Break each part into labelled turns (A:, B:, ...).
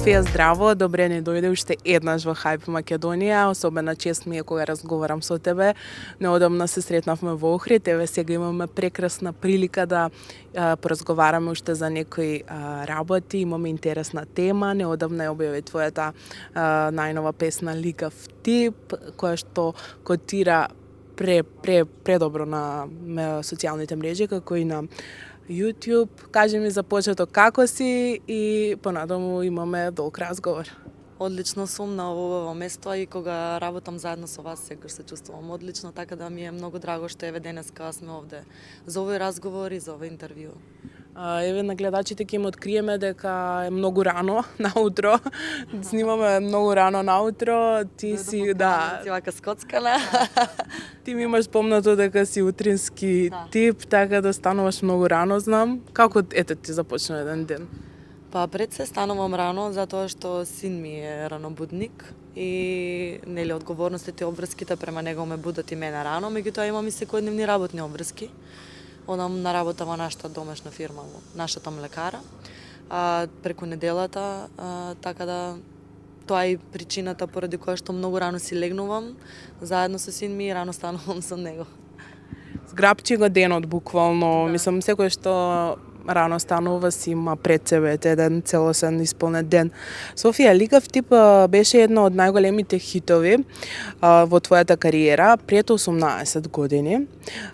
A: Софија, здраво, добре ни дојде уште еднаш во Хајп Македонија. Особена чест ми е кога разговарам со тебе. Неодамна се сретнавме во Охрид, еве сега имаме прекрасна прилика да поразговараме уште за некои работи, имаме интересна тема. Неодамна ја објави твојата најнова песна Лигав тип, која што котира предобро на социјалните мрежи, како и на YouTube. Кажи ми за почеток како си и понатаму имаме долг разговор.
B: Одлично сум на ово место и кога работам заедно со вас секогаш се чувствувам одлично, така да ми е многу драго што еве денеска сме овде за овој разговор и за овој интервју.
A: Еве на гледачите ќе им откриеме дека е многу рано наутро. Снимаме многу рано наутро. Ти си
B: Ти вака скоцкана.
A: Ти ми имаш помнато дека си утрински тип, така да стануваш многу рано, знам. Како ете ти започна еден ден?
B: Па пред се станувам рано затоа што син ми е ранобудник и нели одговорностите и обврските према него ме будат и мене рано, меѓутоа имам и секојдневни работни обврски. Одам на работа во нашата домашна фирма, во нашата млекара, преку неделата, така да тоа е причината поради која што многу рано си легнувам, заедно со син ми и рано станувам со него.
A: Зграбчи го денот буквално, мислам секој што рано станува си има пред себе еден целосен исполнет ден. Софија, Лигав тип беше една од најголемите хитови во твојата кариера пред 18 години.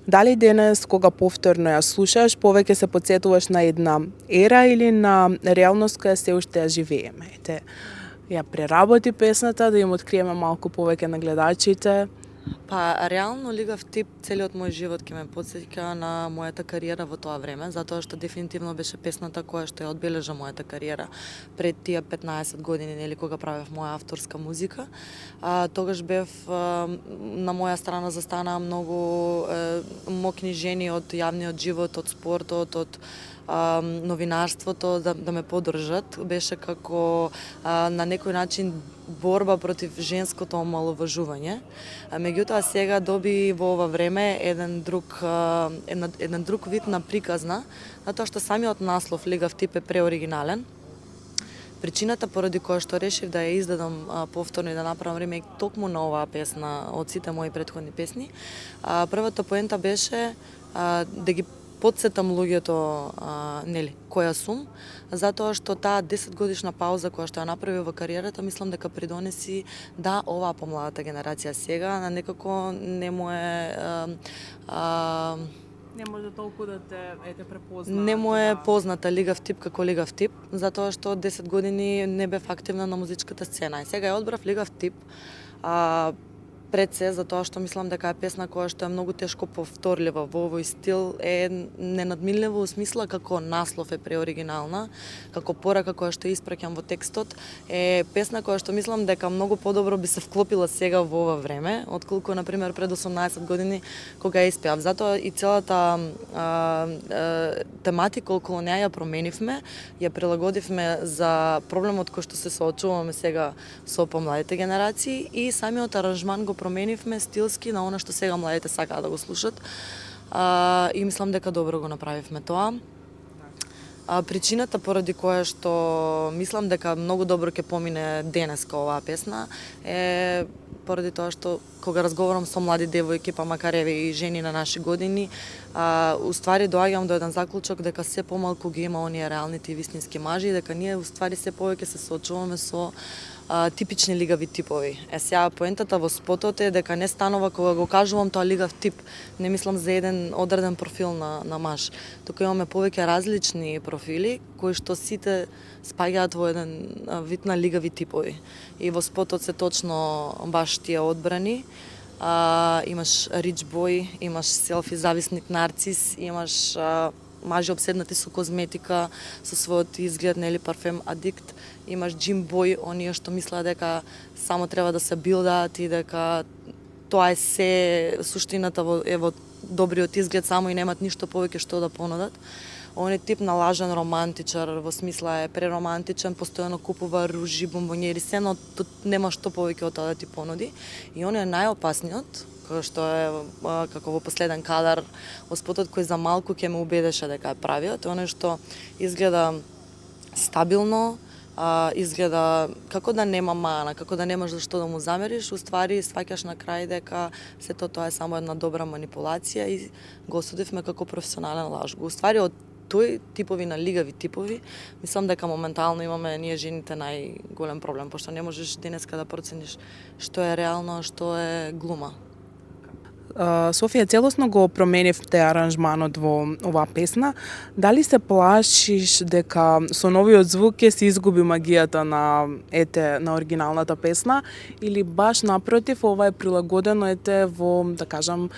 A: Дали денес кога повторно ја слушаш, повеќе се потсетуваш на една ера или на реалност која се уште ја живееме? Ете, ја преработи песната да им откриеме малку повеќе на гледачите.
B: Па, реално Лигав тип целиот мој живот ќе ме потсеќа на мојата кариера во тоа време, затоа што дефинитивно беше песната која што ја одбележа мојата кариера пред тие 15 години, нели кога правев моја авторска музика. Тогаш бев на моја страна застана многу мокни жени од јавниот живот, од спортот, од новинарството да ме поддржат. Беше како на некој начин борба против женското омаловажување. Меѓутоа сега доби во ова време еден друг вид на приказна, затоа што самиот наслов Лигав тип е преоригинален. Причината поради која што решив да ја издадам повторно и да направам ремейк токму на оваа песна од сите мои претходни песни, првата поента беше да ги потсетам луѓето нели која сум, затоа што таа 10 годишна пауза која што ја направи во кариерата, мислам дека придонеси да оваа помладата генерација сега на некако не му е
A: не може толку да те препозна.
B: Не му е позната Лигав тип како Лигав тип, затоа што 10 години не бев активна на музичката сцена. И сега ја одбрав Лигав тип, пред се, затоа што мислам дека е песна која што е многу тешко повторлива во овој стил, е ненадминлива во смисла како наслов е преоригинална, како порака која што испраќам во текстот, е песна која што мислам дека многу подобро би се вклопила сега во ова време, отколку на пример пред 18 години кога ја испеав. Затоа и целата тематика околу неа ја променивме, ја прилагодивме за проблемот кој што се соочуваме сега со помладите генерации и самиот аранжман го променивме стилски на она што сега младите сакаат да го слушат. И мислам дека добро го направивме тоа. Причината поради која што мислам дека многу добро ќе помине денеска оваа песна е поради тоа што кога разговарам со млади девојки, па макар еве и жени на наши години, уствари доаѓам до еден заклучок дека се помалку ги има оние реалните и вистински мажи и дека ние уствари се повеќе се соочуваме со типични лигави типови. Сега поентата во спотот е дека не станува кога го кажувам тоа лигав тип, не мислам за еден одреден профил на маж. Тука имаме повеќе различни профили кои што сите спаѓаат во еден вид на лигави типови. И во спотот се точно баш тие одбрани. Имаш рич бој, имаш селфи зависник нарцис, имаш мажи обседнати со козметика, со својот изглед, нели парфем адикт, имаш джим бој, оние што мислат дека само треба да се билдаат и дека тоа е се суштината во добриот изглед само и немат ништо повеќе што да понудат. Он е тип на лажен романтичар, во смисла е преромантичен, постојано купува ружи, бомбонјери, сено нема што повеќе од тоа да ти понуди. И он е најопасниот, кој што е како во последен кадар во спотот кој за малку ќе ме убедеше дека е правиот, оној што изгледа стабилно, изгледа како да нема мана, како да немаш зашто да му замериш, уствари сваќаш на крај дека сето тоа е само една добра манипулација и го осудивме како професионален лажго. Уствари од тој типови на лигави типови, мислам дека моментално имаме ние жените најголем проблем, пошто не можеш денеска да процениш што е реално, што е глума.
A: Софија, целосно го променивте аранжманот во оваа песна. Дали се плашиш дека со новиот звук ќе се изгуби магијата на оригиналната песна или баш напротив, ова е прилагодено во, да кажам,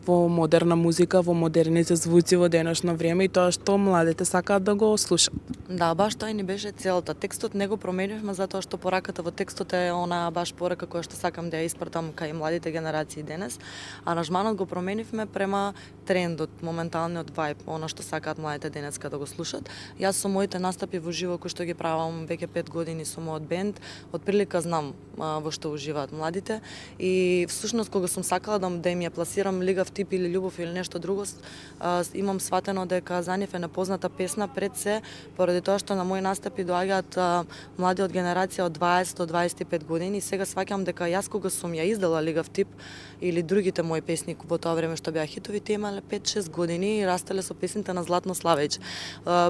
A: во модерна музика, во модерните звуци во денешно време и тоа што младите сакаат да го слушаат?
B: Да, баш тоа ни беше целта. Текстот не го променивме затоа што пораката во текстот е она баш порака која што сакам да ја испратам кај младите генерации денес. Аранжманот го променивме према трендот, моменталниот вајб, она што сакаат младите денеска да го слушат. Јас со моите настапи во живо кои што ги правам веќе 5 години со мојот бенд, отприлика знам во што уживаат младите и всушност кога сум сакала да им ја пласирам лигав тип или љубов или нешто друго, имам сватено дека за нив е непозната песна пред се, поради тоа што на мои настапи доаѓаат млади од генерација од 20 до 25 години и сега сваќам дека јас кога сум ја издала лигав тип или другите мои песни во тоа време што беа хитови, тие имале 5-6 години и растеле со песните на Златно Славејќ,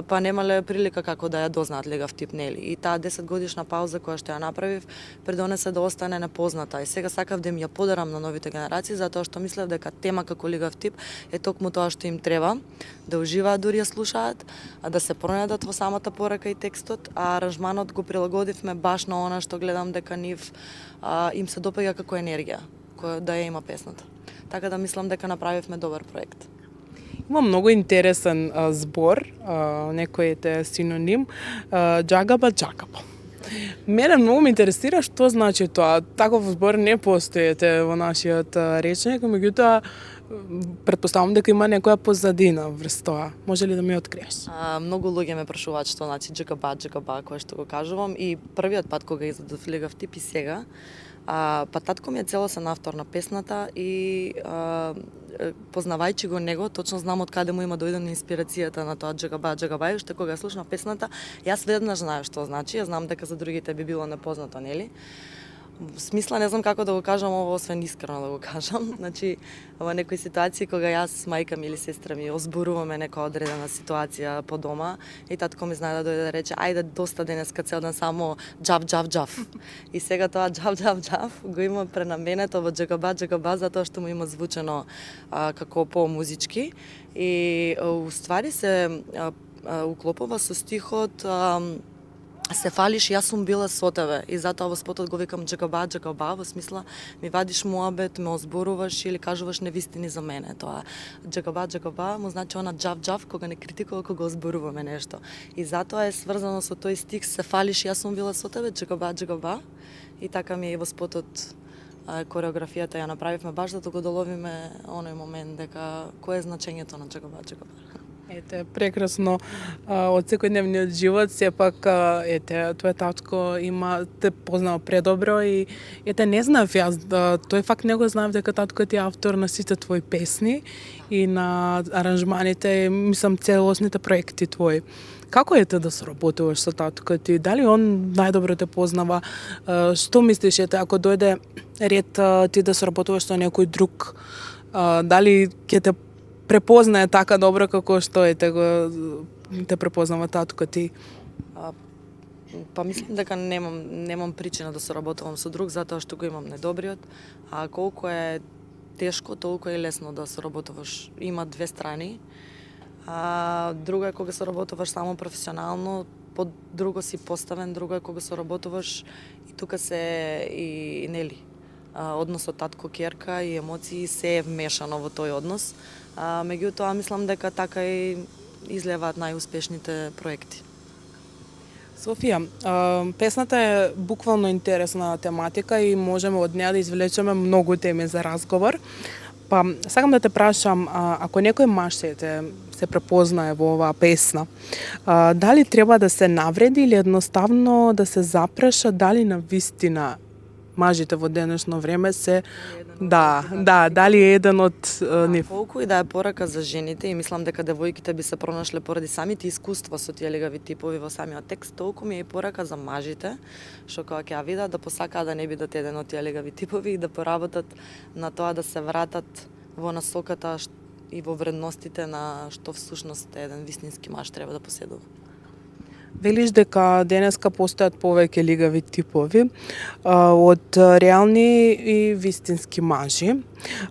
B: па немале прилика како да ја дознаат лигав тип, нели? И таа 10 годишна пауза која што ја направив придонесе да остане непозната и сега сакав да им ја подарам на новите генерации затоа што мислев дека тема како лигав тип е токму тоа што им треба, да уживаат дури ја слушаат, да се пронајдат во самата порака и текстот, а аранжманот го прилагодивме баш на она што гледам дека нив им се допаѓа како енергија која да ја има песната. Така да мислам дека направивме добар проект.
A: Има многу интересен збор, некој е синоним, джагаба джагаба. Мене многу ме интересира што значи тоа. Таков збор не постои во нашиот речник, меѓутоа претпоставам дека има некоја позадина врз тоа. Може ли да ми откриеш?
B: Многу луѓе ме прашуваат што значи джагаба джагаба кое што го кажувам и првиот пат кога излезов лигав тип и сега. Па татко ми е целосен автор на песната и познавајќи го него, точно знам од каде му има дојдена инспирацијата на тоа джагаба джагаба и уште кога слушнав песната, јас веднаш знаев што значи, ја знам дека за другите би било непознато, нели? Смисла не знам како да го кажам ово освен искрено да го кажам. Значи, во некои ситуации кога јас, мајка ми или сестра ми озборуваме нека одредена ситуација по дома и татко ми знае да дојде да рече ајде доста денеска цел ден само џав џав џав. И сега тоа џав џав џав го има пренаменето во джагаба джагаба затоа што му има звучено како по-музички и уствари се уклопува со стихот се фалиш, јас сум била со тебе и затоа во спотот го викам джагаба джагаба, во смисла ми вадиш муабет, ме озборуваш или кажуваш невистини за мене. Тоа джагаба джагаба му значи она џав џав кога не критикува, кога озборуваме нешто. И затоа е сврзано со тој стих се фалиш, јас сум била со тебе джагаба джагаба и така ми е и во спотот кореографијата ја направивме баш да го доловиме оној момент дека кој е значењето на джагаба джагаба.
A: Ете, прекрасно од секојдневниот живот, сепак твој татко те познал предобро и не знаев јас, тој факт не го знаев дека татко ти е автор на сите твои песни и на аранжманите, мислам целосните проекти твои. Како е да соработуваш со татко ти? Дали он најдобро те познава? Што мислиш ако дојде ред ти да соработуваш со некој друг? Дали ќе те препознае така добро како што те препознава татко ти?
B: Па мислам дека немам причина да соработувам со друг затоа што го имам најдобриот, а колку е тешко, толку е лесно да соработуваш. Има две страни. Друго е кога соработуваш само професионално, друго си поставен, друго е кога соработуваш и тука се и нели односот татко-ќерка и емоции се е вмешано во тој однос. Меѓутоа, мислам дека така и излеваат најуспешните проекти.
A: Софија, песната е буквално интересна тематика и можеме од неа да извлечеме многу теми за разговор. Па, сакам да те прашам, ако некој маж се препознае во оваа песна, дали треба да се навреди или едноставно да се запраша дали на вистина мажите во денешно време се дали е еден од нив.
B: Колку и да е порака за жените, и мислам дека девојките би се пронашле поради самите искуства со тие легави типови во самиот текст, толку ми е и порака за мажите, што кога ќе ја видат да посакаат да не бидат еден од тие легави типови и да поработат на тоа да се вратат во насоката и во вредностите на што всушност еден вистински маж треба да поседува.
A: Велиш дека денеска постојат повеќе лигави типови од реални и вистински мажи.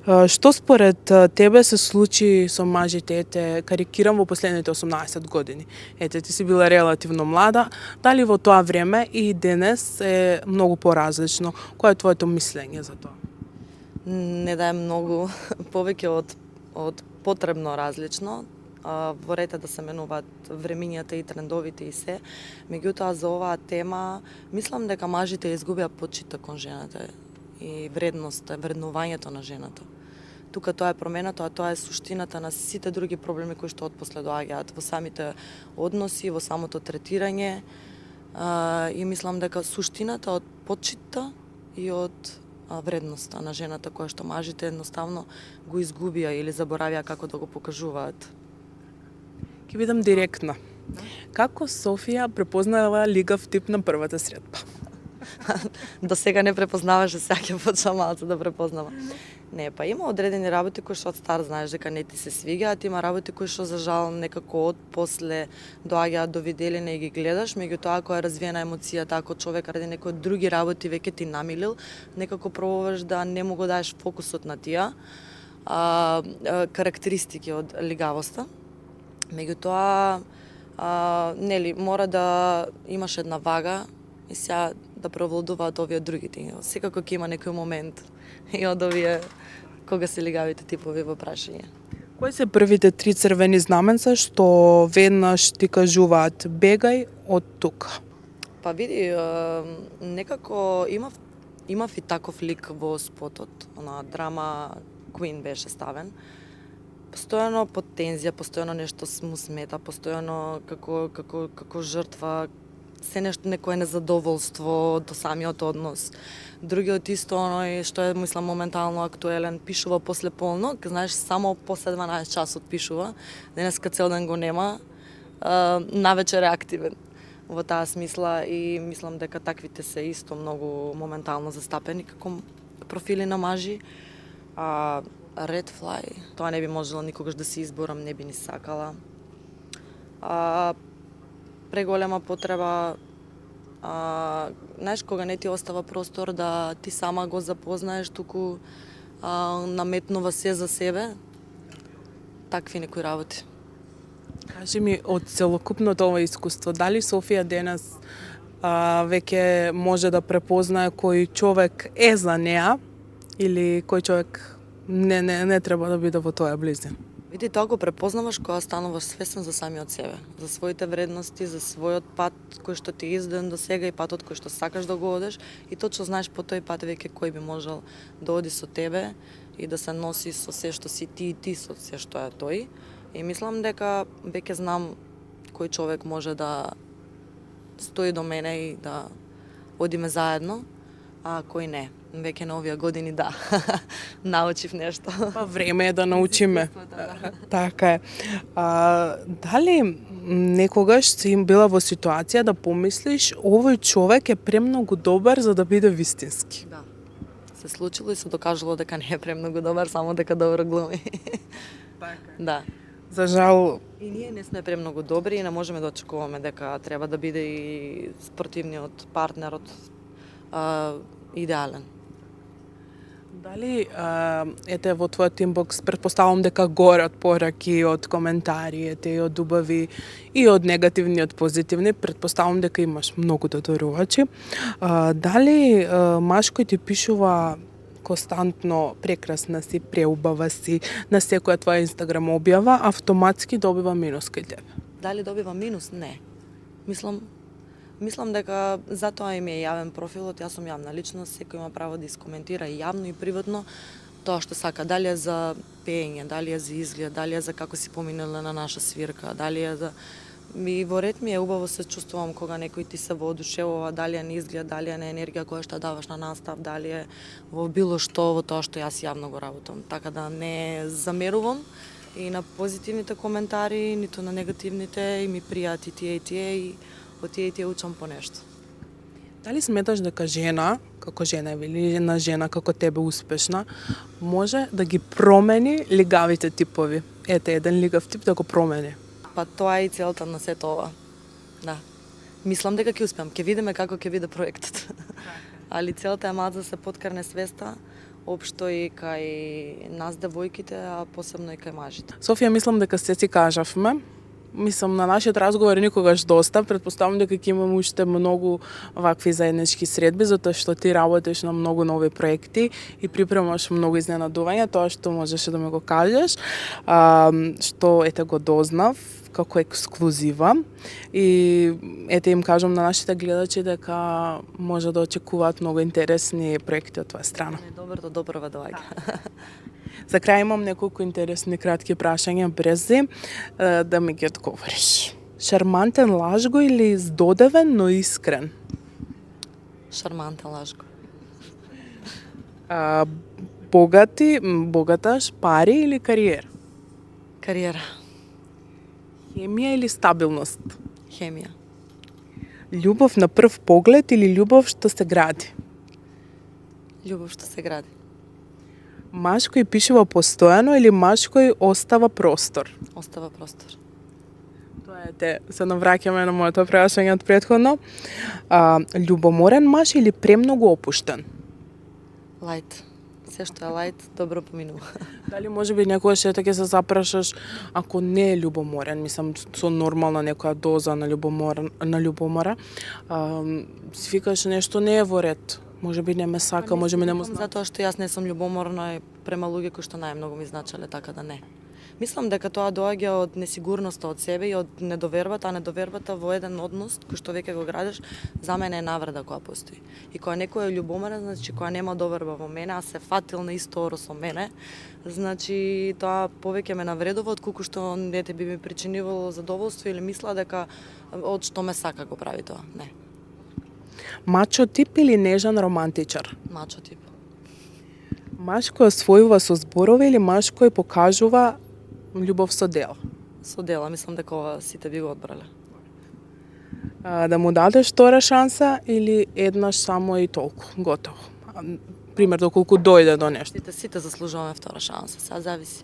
A: Што според тебе се случи со мажите, ете, карикирам, во последните 18 години? Ете, ти си била релативно млада, дали во тоа време и денес е многу поразлично? Кој е твоето мислење за тоа?
B: Не да е многу повеќе од потребно различно. Во ред да се менуваат времињата и трендовите и се. Меѓутоа за оваа тема мислам дека мажите изгубија почит кон жената и вреднувањето на жената. Тука тоа е променато, а тоа е суштината на сите други проблеми кои што отпосле доаѓаат во самите односи, во самото третирање. И мислам дека суштината од почитта и од вредноста на жената која што мажите едноставно го изгубија или заборавија како да го покажуваат.
A: Ќе бидам директна. Како Софија препознала лигав тип на првата средба?
B: До сега не препознаваше, сега ќе почна малку да препознава. Не, па има одредени работи кои што од стар знаеш дека не ти се свигаат, има работи кои што за жал некако од после доаѓаат до виделина и ги гледаш, меѓутоа ако е развиена емоцијата, ако човек ради некои други работи веќе ти намилил, некако пробуваш да не му го даеш фокусот на тие карактеристики од лигавоста. Меѓутоа, нели, мора да имаш една вага и сега да превладуваат овие другите. Секако ќе има некој момент и од овие кога се лигавите типови во прашање.
A: Кои се првите 3 црвени знаменца што веднаш ти кажуваат бегај од тука?
B: Па види, некако имав и таков лик во спотот, она драма Queen беше ставен. Постојано под тензија, постојано нешто му смета, постојано како жртва, се нешто некое незадоволство до самиот однос. Другиот исто оној што е мислам моментално актуелен, пишува после полнок, знаеш само после 12 часот пишува. Денеска цел ден го нема, навечер е активен во таа смисла и мислам дека таквите се исто многу моментално застапени како профили на мажи. Red Fly, тоа не би можела никогаш да се изборам, не би ни сакала. Преголема потреба, знаеш, кога не ти остава простор да ти сама го запознаеш, туку наметнува се за себе, такви некои работи.
A: Кажи ми, од целокупното ова искуство, дали Софија денес веќе може да препознае кој човек е за неа или кој човек не треба да биде во тоја близина?
B: Види, тоа го препознаваш кога стануваш свесен за самиот себе, за своите вредности, за својот пат кој што ти е издаден до сега и патот кој што сакаш да го одеш и точно знаеш по тој пат веќе кој би можел да оди со тебе и да се носи со се што си ти и ти со се што е тој. И мислам дека веќе знам кој човек може да стои до мене и да одиме заедно, а кој не. Веќе на овие години да, научив нешто.
A: Па време е да научиме. Така е. Дали некогаш си им била во ситуација да помислиш овој човек е премногу добар за да биде вистински?
B: Да. Се случило и се докажало дека не е премногу добар, само дека добро глуми.
A: Така.
B: Да.
A: За жал,
B: И ние не сме премногу добри и не можеме да очекуваме дека треба да биде и спортивниот партнерот идеален.
A: дали ете во твојот инбокс претпоставам дека горат пораки од коментари, ете и од убави и од негативни и од позитивни, претпоставам дека имаш многу додорувачи. Дали маж кој ти пишува константно прекрасна си, преубава си на секоја твоја Инстаграм објава, автоматски добива минус кај тебе?
B: Дали добива минус? Не. Мислам дека затоа им е јавен профилот, јас сум јавна личност, секој има право да искоментира и јавно и приватно тоа што сака, дали е за пеење, дали е за изглед, дали е за како си поминале на наша свирка, дали е за Во ред ми е, убаво се чувствувам кога некој ти се воодушевува, дали е на изглед, дали е на енергија која што даваш на настав, дали е во било што во тоа што јас јавно го работам. Така да не замерувам и на позитивните коментари, ниту на негативните, и ми пријат и тие и од тие учам по нешто.
A: Дали сметаш дека жена, како жена или една жена како тебе успешна, може да ги промени лигавите типови? Ете, еден лигав тип да го промени.
B: Па тоа е и целта на сето ова. Да. Мислам дека ќе успеам. Ќе видиме како ќе биде проектот. Али целта е мал да се подкрне свеста, општо и кај нас девојките, а посебно и кај мажите.
A: Софија, мислам дека се си кажавме. Мислам, на нашиот разговор никогаш доста. Претпоставам дека ќе имаме уште многу вакви заеднички средби, затоа што ти работиш на многу нови проекти и припремаш многу изненадувања, тоа што можеше да ми го кажеш, што ете го дознав како ексклузива. И ете им кажам на нашите гледачи дека може да очекуваат многу интересни проекти од твоја страна.
B: Доброто допрва доаѓа.
A: За крај имам неколку интересни кратки прашања брзи да ми ги одговориш. Шармантен лажго или здодевен, но искрен?
B: Шармантен лажго.
A: Богаташ, пари или кариера?
B: Кариера.
A: Хемија или стабилност?
B: Хемија.
A: Љубов на прв поглед или љубов што се гради?
B: Љубов што се гради.
A: Маж кој пишува постојано или маж кој остава простор?
B: Остава простор.
A: Тоа е, се навраќаме на моето прашање од претходно. Љубоморен маж или премногу опуштен?
B: Лајт. Се што е лајт, добро поминува.
A: Дали може би некогаш ќе се запрашаш ако не е љубоморен, мислам со нормална некоја доза на љубомора, си викаш нешто не е во ред. Може би не ме сака, може би не му знам.
B: Затоа што јас не сум љубоморна и према луѓе кои што најмногу ми значеле, така да не. Мислам дека тоа доаѓа од несигурноста од себе и од недовербата, а недовербата во еден однос кој што веќе го градиш, за мене е навреда која постои. И кога некој е љубоморен, значи која нема доверба во мене, а се фатил на исто оро со мене, значи тоа повеќе ме навредува отколку што дете би ми причинувало задоволство или мисла дека од што ме сака го прави тоа. Не.
A: Мачо тип или нежан романтичар?
B: Мачо тип.
A: Маж кој освојува со зборови или маж кој покажува љубов со дел?
B: Со дела, мислам дека ова сите би го одбрале.
A: Да му дадеш втора шанса или еднаш само и толку, готово? Пример, доколку дојде до нешто.
B: Сите заслужуваме втора шанса, сега зависи.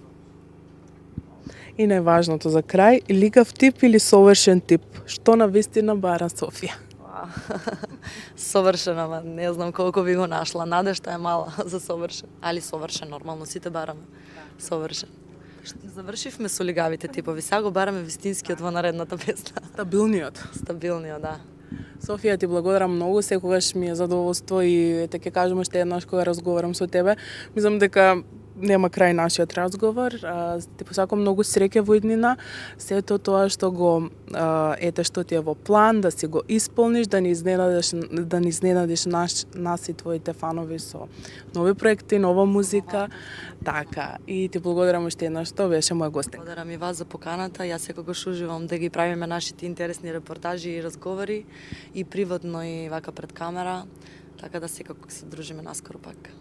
A: И најважното за крај, лигав тип или совршен тип? Што на вистина бара Софија?
B: Совршена, ма не знам колку би го нашла. Надежта е мала за совршен. Али совршен, нормално, сите бараме. Совршен. Завршивме со лигавите типови, сега го бараме вистинскиот во наредната песна. Стабилниот, да.
A: Софија, ти благодарам многу, секогаш ми е задоволство и ќе кажам уште еднаш кога разговарам со тебе. Мислам дека нема крај нашиот разговор. Ти посакувам многу среќа во иднина. Сето тоа што го ете што ти е во план, да си го исполниш, да ни изненадиш нас и твоите фанови со нови проекти, нова музика. Така, и ти благодарам уште еднаш што беше моја гостин.
B: Благодарам и вас за поканата. Јас секогаш уживам да ги правиме нашите интересни репортажи и разговори и приватно и вака пред камера, така да секако се дружиме наскоро пак.